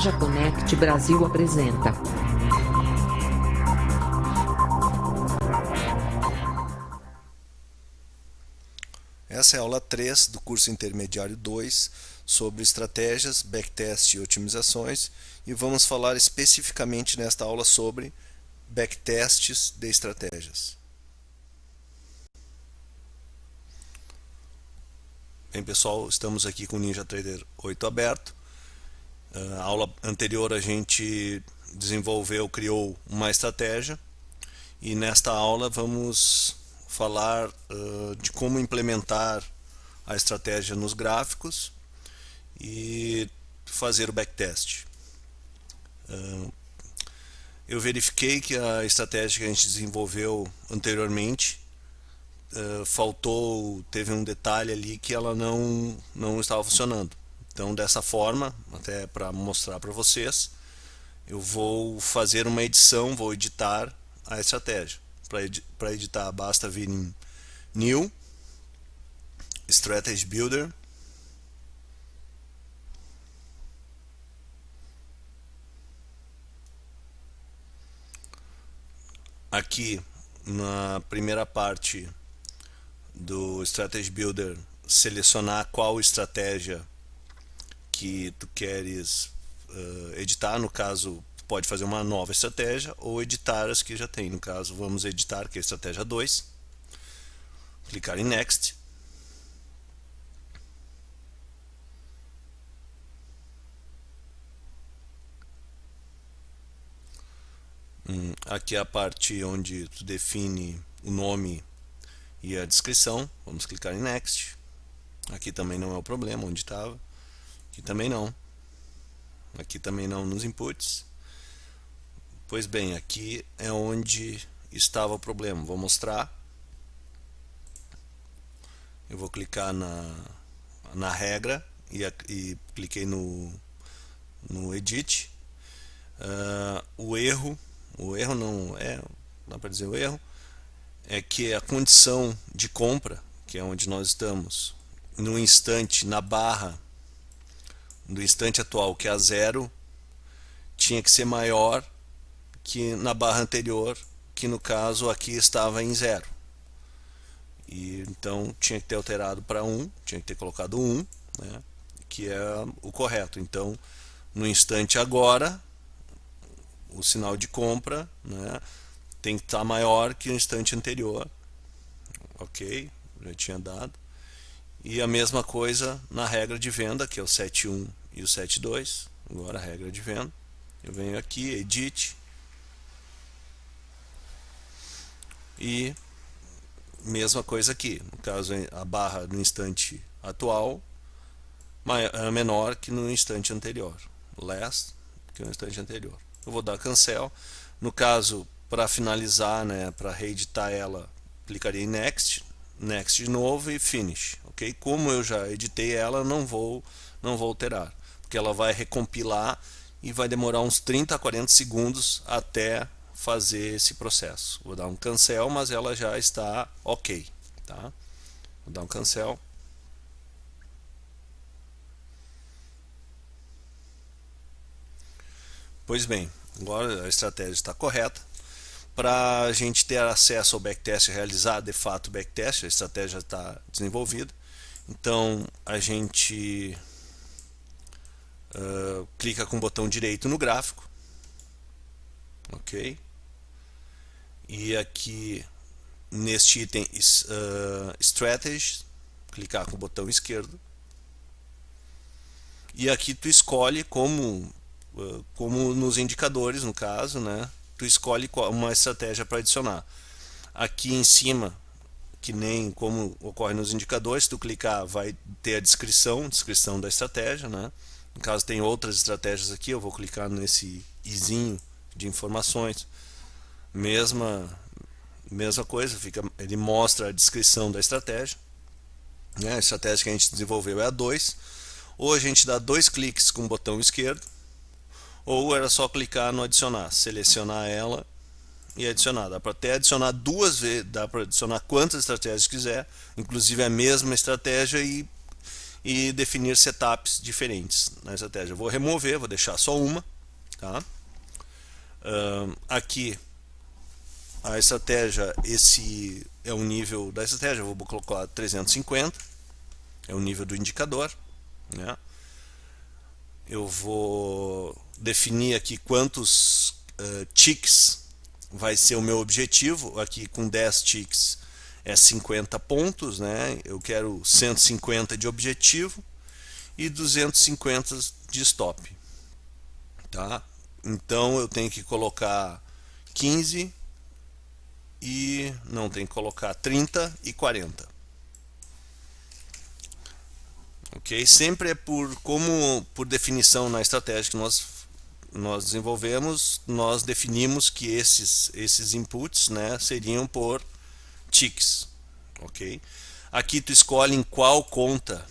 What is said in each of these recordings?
Ninja Connect Brasil apresenta. Essa é a aula 3 do curso intermediário 2 sobre estratégias, backtest e otimizações, e vamos falar especificamente nesta aula sobre backtests de estratégias. Bem, pessoal, estamos aqui com o NinjaTrader 8 aberto. A aula anterior a gente criou uma estratégia, e nesta aula vamos falar de como implementar a estratégia nos gráficos e fazer o backtest. Eu verifiquei que a estratégia que a gente desenvolveu anteriormente teve um detalhe ali que ela não estava funcionando. Então, dessa forma, até para mostrar para vocês, eu vou fazer uma edição, vou editar a estratégia. Para editar, basta vir em New, Strategy Builder, aqui na primeira parte do Strategy Builder, selecionar qual estratégia que tu queres editar. No caso, pode fazer uma nova estratégia ou editar as que já tem. No caso, vamos editar, que é a estratégia 2. Clicar em Next. Aqui é a parte onde tu define o nome e a descrição. Vamos clicar em Next. Aqui também não é o problema, onde estava. Aqui também não. Aqui também não nos inputs. Pois bem, aqui é onde estava o problema. Vou mostrar. Eu vou clicar na regra e cliquei no Edit. O erro não é, dá para dizer o erro, é que a condição de compra, que é onde nós estamos, no instante, na barra do instante atual, que é a 0, tinha que ser maior que na barra anterior, que no caso aqui estava em 0. E então tinha que ter alterado para 1, tinha que ter colocado 1, né, que é o correto. Então, no instante agora, o sinal de compra, né, tem que estar maior que o instante anterior. Ok, já tinha dado. E a mesma coisa na regra de venda, que é o 7.1 e o 7.2. Agora a regra de venda. Eu venho aqui, Edit. E mesma coisa aqui. No caso, a barra no instante atual é menor que no instante anterior. Less que no instante anterior. Eu vou dar cancel. No caso, para finalizar, né, para reeditar ela, clicaria em Next. Next de novo e Finish. Ok? Como eu já editei ela, não vou alterar, porque ela vai recompilar e vai demorar uns 30 a 40 segundos até fazer esse processo. Vou dar um cancel, mas ela já está ok, tá? Vou dar um cancel. Pois bem, agora a estratégia está correta. Para a gente ter acesso ao backtest e realizar de fato o backtest, a estratégia está desenvolvida. Então a gente clica com o botão direito no gráfico, ok? E aqui neste item Strategy, clicar com o botão esquerdo. E aqui tu escolhe como nos indicadores, no caso, né? Tu escolhe uma estratégia para adicionar. Aqui em cima, que nem como ocorre nos indicadores, se tu clicar vai ter a descrição da estratégia, né? No caso tem outras estratégias aqui, eu vou clicar nesse izinho de informações. Mesma coisa, ele mostra a descrição da estratégia, né? A estratégia que a gente desenvolveu é a 2. Ou a gente dá 2 cliques com o botão esquerdo, ou era só clicar no adicionar, selecionar ela e adicionar. Dá para até adicionar 2 vezes, dá para adicionar quantas estratégias quiser, inclusive a mesma estratégia, e e definir setups diferentes na estratégia. Eu vou remover, vou deixar só uma, tá? Aqui a estratégia, esse é o nível da estratégia, eu vou colocar 350, é o nível do indicador, né? Eu vou definir aqui quantos ticks vai ser o meu objetivo. Aqui com 10 ticks é 50 pontos, né? Eu quero 150 de objetivo e 250 de stop, tá? Então eu tenho que colocar 15 e não, tem que colocar 30 e 40. Ok? Sempre é por definição na estratégia que nós desenvolvemos, nós definimos que esses inputs, né, seriam por ticks, ok? Aqui tu escolhe em qual conta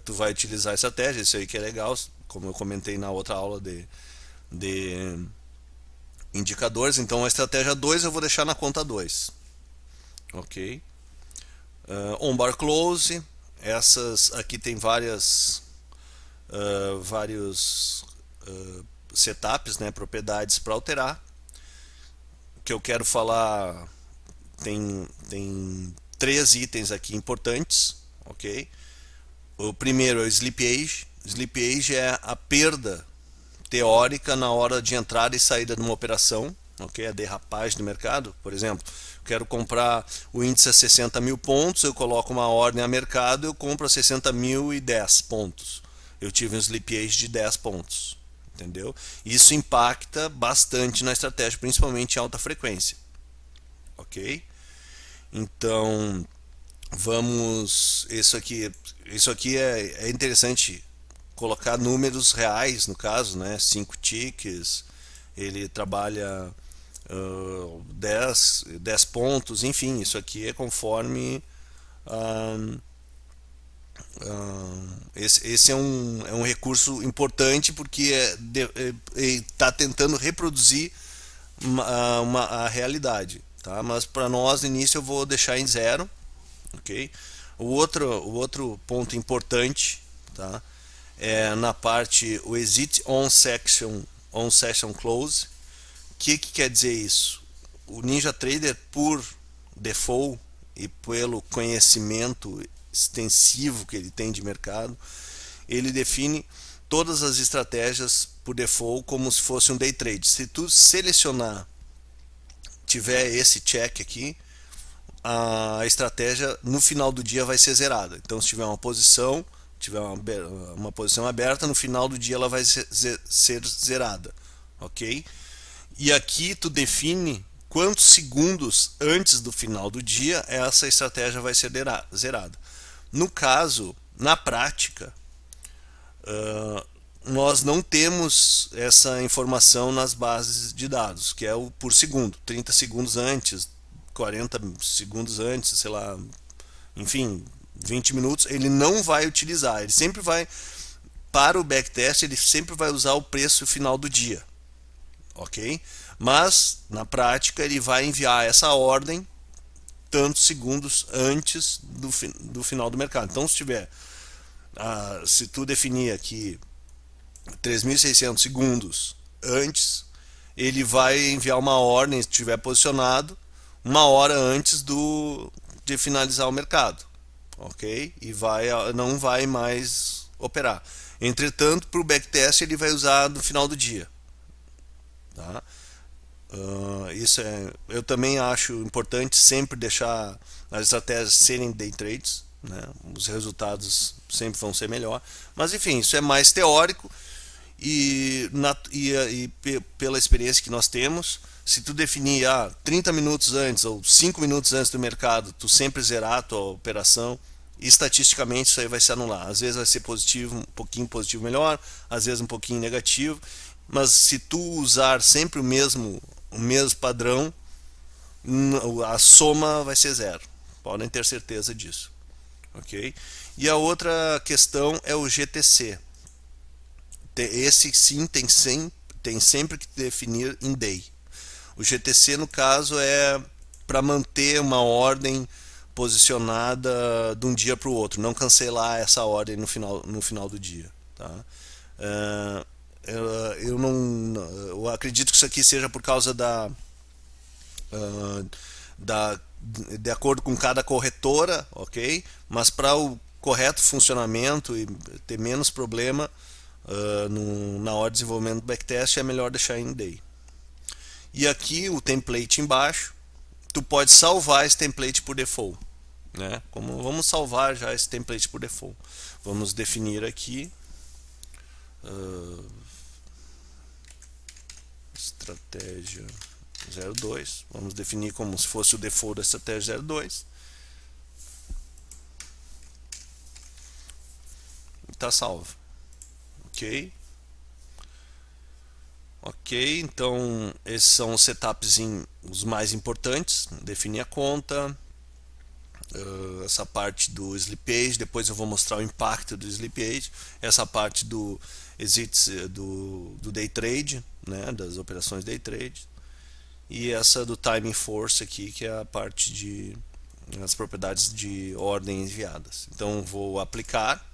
tu vai utilizar a estratégia, isso aí que é legal, como eu comentei na outra aula de indicadores. Então a estratégia 2 eu vou deixar na conta 2, ok? On-bar close, essas aqui tem vários setups, né, propriedades para alterar. O que eu quero falar, tem 3 itens aqui importantes, ok? O primeiro é o Sleep Age. Sleep Age é a perda teórica na hora de entrada e saída de uma operação, ok? A derrapagem do mercado. Por exemplo, quero comprar o índice a 60 mil pontos, eu coloco uma ordem a mercado, eu compro a 60.010 pontos. Eu tive um Sleep Age de 10 pontos, entendeu? Isso impacta bastante na estratégia, principalmente em alta frequência, ok? Então isso aqui é interessante colocar números reais, no caso, né? 5 ticks, ele trabalha 10 pontos, enfim, isso aqui é conforme esse é um recurso importante, porque está tentando reproduzir a realidade, tá? Mas para nós no início eu vou deixar em 0, ok? O outro ponto importante, tá, é na parte o exit on session close. O que quer dizer isso? O NinjaTrader, por default e pelo conhecimento extensivo que ele tem de mercado, ele define todas as estratégias por default como se fosse um day trade. Se tu selecionar, tiver esse check aqui, a estratégia no final do dia vai ser zerada. Então, se tiver uma posição aberta, no final do dia ela vai ser zerada, ok? E aqui tu define quantos segundos antes do final do dia essa estratégia vai ser zerada. No caso, na prática, nós não temos essa informação nas bases de dados, que é o por segundo, 30 segundos antes, 40 segundos antes, sei lá, enfim, 20 minutos, ele não vai utilizar, ele sempre vai, para o backtest, ele sempre vai usar o preço final do dia, ok? Mas, na prática, ele vai enviar essa ordem tantos segundos antes do final do mercado. Então, se tu definir aqui 3.600 segundos antes, ele vai enviar uma ordem, se estiver posicionado, uma hora antes de finalizar o mercado, ok? E não vai mais operar. Entretanto, para o backtest ele vai usar no final do dia, tá? Eu também acho importante sempre deixar as estratégias serem day trades, né? Os resultados sempre vão ser melhor, mas enfim, isso é mais teórico e pela experiência que nós temos, se tu definir 30 minutos antes ou 5 minutos antes do mercado, tu sempre zerar a tua operação, estatisticamente isso aí vai se anular. Às vezes vai ser positivo, um pouquinho positivo melhor, às vezes um pouquinho negativo, mas se tu usar sempre o mesmo padrão, a soma vai ser 0. Podem ter certeza disso, ok? E a outra questão é o GTC. Esse sim tem sempre que definir em day. O GTC, no caso, é para manter uma ordem posicionada de um dia para o outro, não cancelar essa ordem no final do dia, tá? Eu acredito que isso aqui seja por causa de acordo com cada corretora, ok? Mas para o correto funcionamento e ter menos problema na hora de desenvolvimento do backtest, é melhor deixar em day. E aqui o template embaixo, tu pode salvar esse template por default, né? Vamos salvar já esse template por default. Vamos definir aqui estratégia 02. Vamos definir como se fosse o default da estratégia 02. Está salvo. Ok. Ok, então esses são os setups os mais importantes. Definir a conta, essa parte do slippage, depois eu vou mostrar o impacto do slippage, essa parte do exits do day trade, né, das operações day trade, e essa do timing force aqui, que é a parte de as propriedades de ordem enviadas. Então vou aplicar.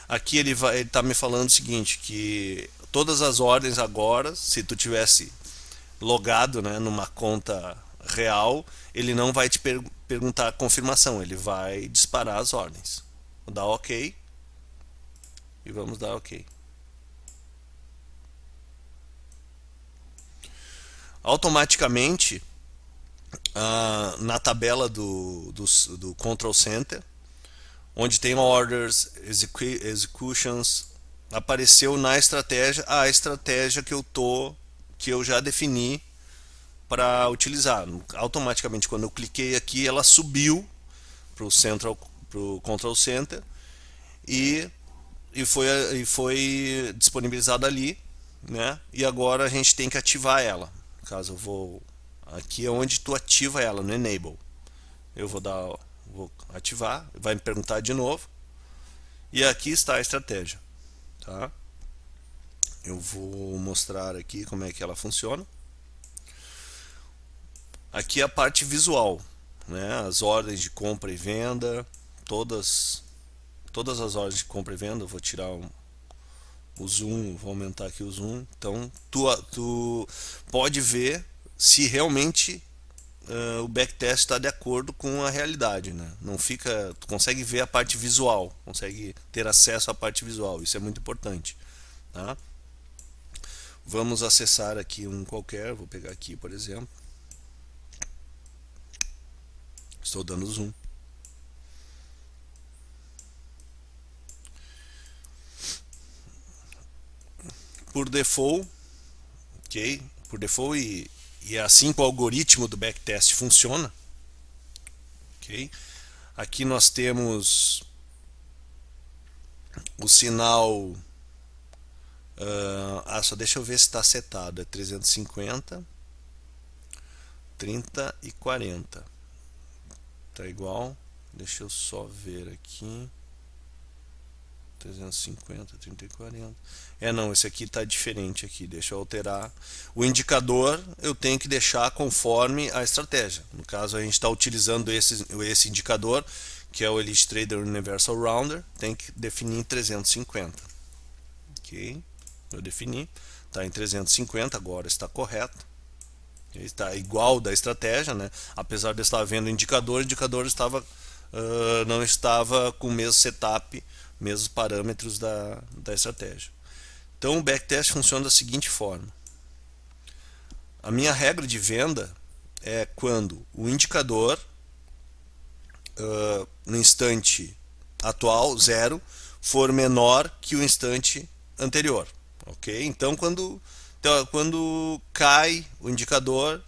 Aqui ele está me falando o seguinte, que todas as ordens agora, se tu tivesse logado, né, numa conta real, ele não vai te perguntar a confirmação, ele vai disparar as ordens. Vou dar OK e vamos dar OK. Automaticamente, na tabela do Control Center, onde tem Orders, Executions, apareceu na estratégia a estratégia que eu já defini para utilizar. Automaticamente, quando eu cliquei aqui, ela subiu para o Control Center e foi disponibilizada ali, né? E agora a gente tem que ativar ela. No caso, aqui é onde tu ativa ela, no Enable. Eu vou ativar, vai me perguntar de novo. E aqui está a estratégia, tá? Eu vou mostrar aqui como é que ela funciona. Aqui é a parte visual, né? As ordens de compra e venda, todas as ordens de compra e venda. Eu vou tirar o zoom, vou aumentar aqui o zoom. Então tu pode ver se realmente o backtest está de acordo com a realidade, né? Não fica, tu consegue ver a parte visual, consegue ter acesso à parte visual. Isso é muito importante, tá? Vamos acessar aqui um qualquer. Vou pegar aqui, por exemplo. Estou dando zoom. Por default, ok? Por default e é assim que o algoritmo do backtest funciona, ok? Aqui nós temos o sinal. Só deixa eu ver se está setado. É 350, 30 e 40. Tá igual. Deixa eu só ver aqui. 350, 30 e 40. Não, esse aqui está diferente aqui. Deixa eu alterar. O indicador eu tenho que deixar conforme a estratégia. No caso, a gente está utilizando esse indicador, que é o Elite Trader Universal Rounder. Tem que definir em 350. Ok. Eu defini. Está em 350, agora está correto. Está igual da estratégia, né? Apesar de eu estar vendo o indicador não estava com o mesmo setup, mesmos parâmetros da estratégia. Então o backtest funciona da seguinte forma. A minha regra de venda é quando o indicador no instante atual, 0, for menor que o instante anterior. Ok? Então quando cai o indicador,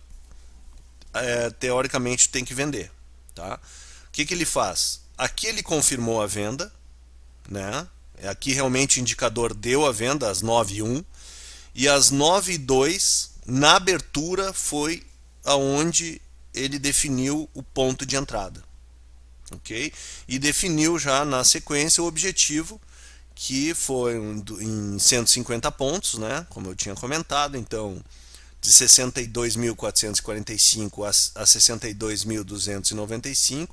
teoricamente tem que vender. Tá? O que ele faz? Aqui ele confirmou a venda, né? Aqui realmente o indicador deu a venda às 9h01 e às 9h02 na abertura foi aonde ele definiu o ponto de entrada, ok? E definiu já na sequência o objetivo, que foi em 150 pontos, né? Como eu tinha comentado. Então de 62.445 a 62.295,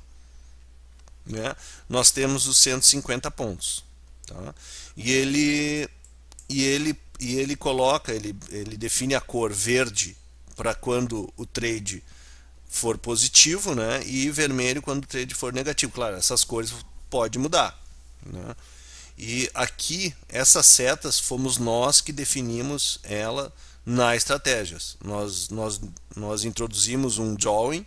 né? Nós temos os 150 pontos, tá? E ele coloca, ele define a cor verde para quando o trade for positivo, né? E vermelho quando o trade for negativo. Claro, essas cores pode mudar, né? E aqui essas setas fomos nós que definimos ela na estratégias. Nós introduzimos um drawing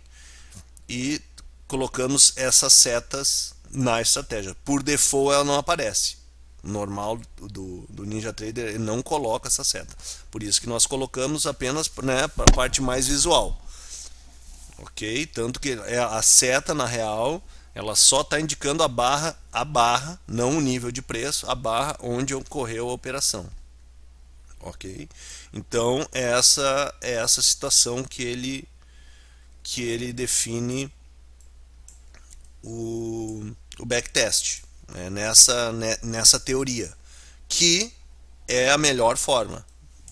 e colocamos essas setas na estratégia. Por default ela não aparece. O normal do NinjaTrader, ele não coloca essa seta. Por isso que nós colocamos apenas, né, para a parte mais visual. Ok? Tanto que a seta, na real, ela só está indicando a barra, não o nível de preço, a barra onde ocorreu a operação. Ok? Então essa é essa situação que ele define o backtest, né? Nessa teoria, que é a melhor forma.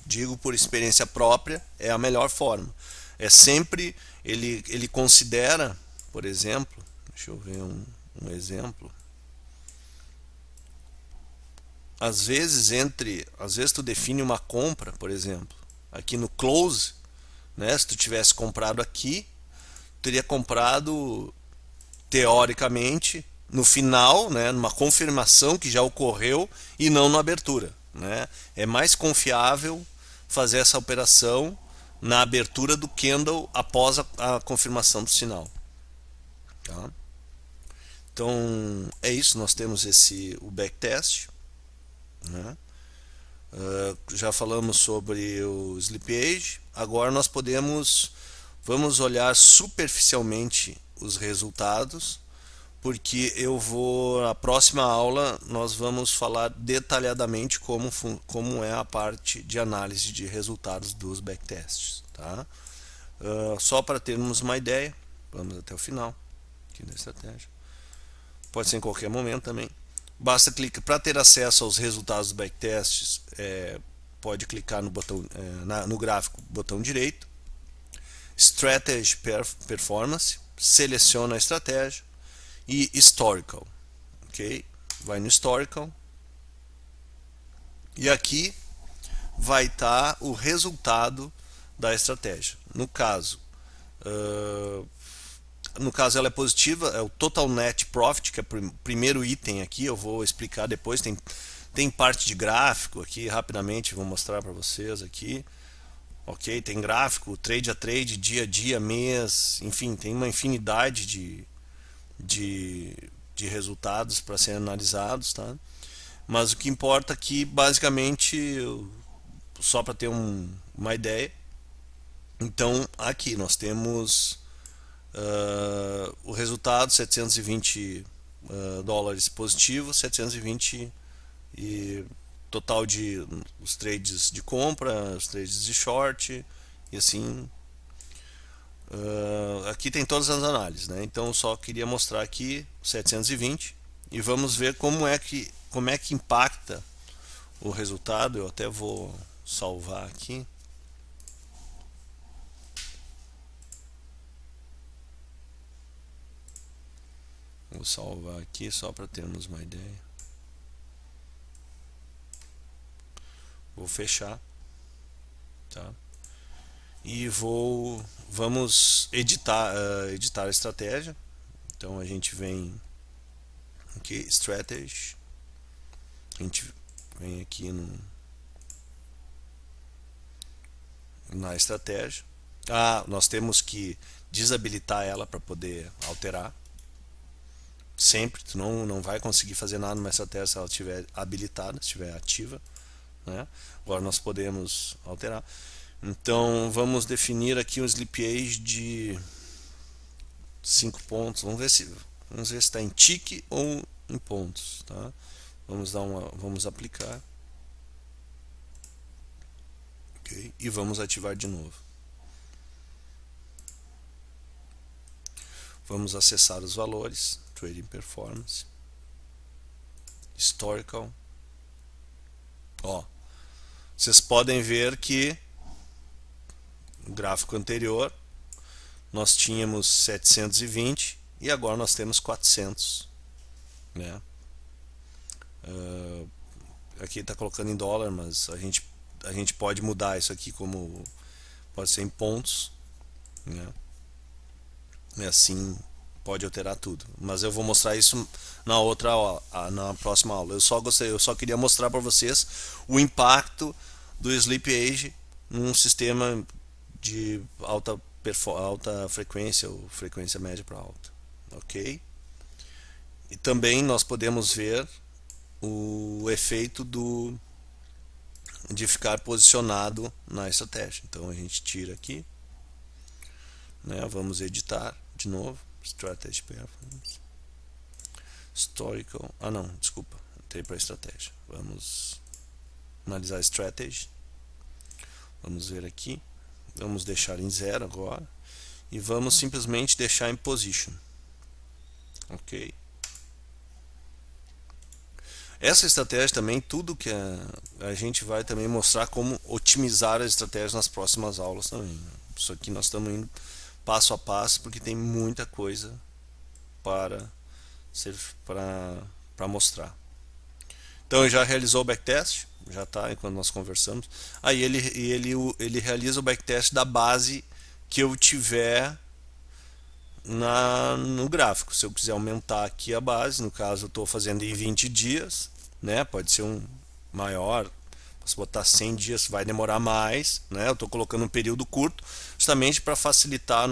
Digo por experiência própria, é a melhor forma. É sempre, ele considera, por exemplo, deixa eu ver um exemplo. Às vezes tu define uma compra, por exemplo, aqui no close, né? Se tu tivesse comprado aqui, teria comprado teoricamente no final, né, numa confirmação que já ocorreu e não na abertura, né? É mais confiável fazer essa operação na abertura do candle após a confirmação do sinal, tá? Então é isso, nós temos o backtest, né? Já falamos sobre o Sleep Age. Agora nós vamos olhar superficialmente os resultados, porque na próxima aula nós vamos falar detalhadamente como é a parte de análise de resultados dos backtests, tá? Só para termos uma ideia, vamos até o final aqui da estratégia. Pode ser em qualquer momento também. Basta clicar para ter acesso aos resultados dos backtests. Pode clicar no botão no gráfico, botão direito, Strategy Performance, seleciona a estratégia e Historical, ok? Vai no Historical e aqui vai estar o resultado da estratégia. No caso ela é positiva, é o Total Net Profit, que é o primeiro item aqui, eu vou explicar depois, tem parte de gráfico aqui, rapidamente vou mostrar para vocês aqui. Ok, tem gráfico, trade a trade, dia a dia, mês, enfim, tem uma infinidade de resultados para serem analisados, tá? Mas o que importa aqui, basicamente, só para ter uma ideia, então aqui nós temos o resultado, 720 dólares positivo, 720 e total de os trades de compra, os trades de short e assim. Aqui tem todas as análises, né? Então eu só queria mostrar aqui 720 e vamos ver como é que impacta o resultado. Eu até vou salvar aqui. Vou salvar aqui só para termos uma ideia. Vou fechar, tá? E vamos editar a estratégia. Então a gente vem aqui, Strategy, a gente vem aqui na estratégia. Nós temos que desabilitar ela para poder alterar. Sempre, tu não vai conseguir fazer nada numa estratégia se ela estiver habilitada, se estiver ativa, né? Agora nós podemos alterar. Então vamos definir aqui um Sleep Age de 5 pontos. Vamos ver se está em tique ou em pontos, tá? Vamos aplicar. Ok, e vamos ativar de novo. Vamos acessar os valores, Trading Performance, Historical. Ó, vocês podem ver que gráfico anterior nós tínhamos 720 e agora nós temos 400, né? Aqui está colocando em dólar, mas a gente pode mudar isso aqui como pode ser em pontos, né? E assim pode alterar tudo. Mas eu vou mostrar isso na próxima aula. Eu só queria mostrar para vocês o impacto do Sleep Age num sistema de alta frequência ou frequência média para alta, ok? E também nós podemos ver o efeito de ficar posicionado na estratégia. Então a gente tira aqui, né? Vamos editar de novo, Strategy Performance, Historical, não, desculpa, entrei para estratégia. Vamos analisar Strategy, vamos ver aqui, vamos deixar em 0 agora e vamos simplesmente deixar em Position, ok? Essa estratégia também, tudo que a gente vai também mostrar como otimizar a estratégia nas próximas aulas também. Isso aqui nós estamos indo passo a passo porque tem muita coisa para mostrar. Então ele já realizou o backtest, já está enquanto nós conversamos. Aí ele realiza o backtest da base que eu tiver no gráfico. Se eu quiser aumentar aqui a base, no caso eu estou fazendo em 20 dias, né? Pode ser um maior, se botar 100 dias vai demorar mais, né? Eu estou colocando um período curto justamente para facilitar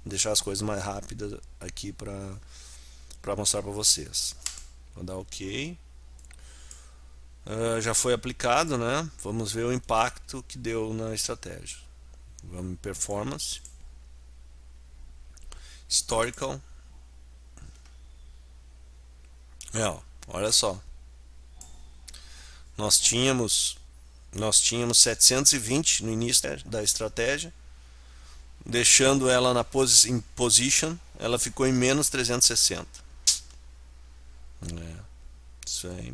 deixar as coisas mais rápidas aqui para mostrar para vocês. Vou dar OK. Já foi aplicado, né? Vamos ver o impacto que deu na estratégia. Vamos em Performance, Historical. Olha só. Nós tínhamos 720 no início da estratégia, deixando ela em Position, ela ficou em menos 360. Isso aí.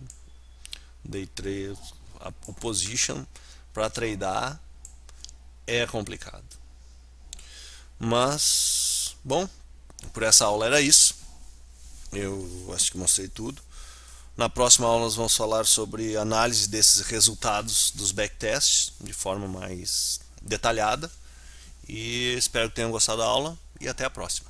Day trade, o Position para tradear é complicado. Mas, bom, por essa aula era isso. Eu acho que mostrei tudo. Na próxima aula nós vamos falar sobre análise desses resultados dos backtests de forma mais detalhada. E espero que tenham gostado da aula e até a próxima.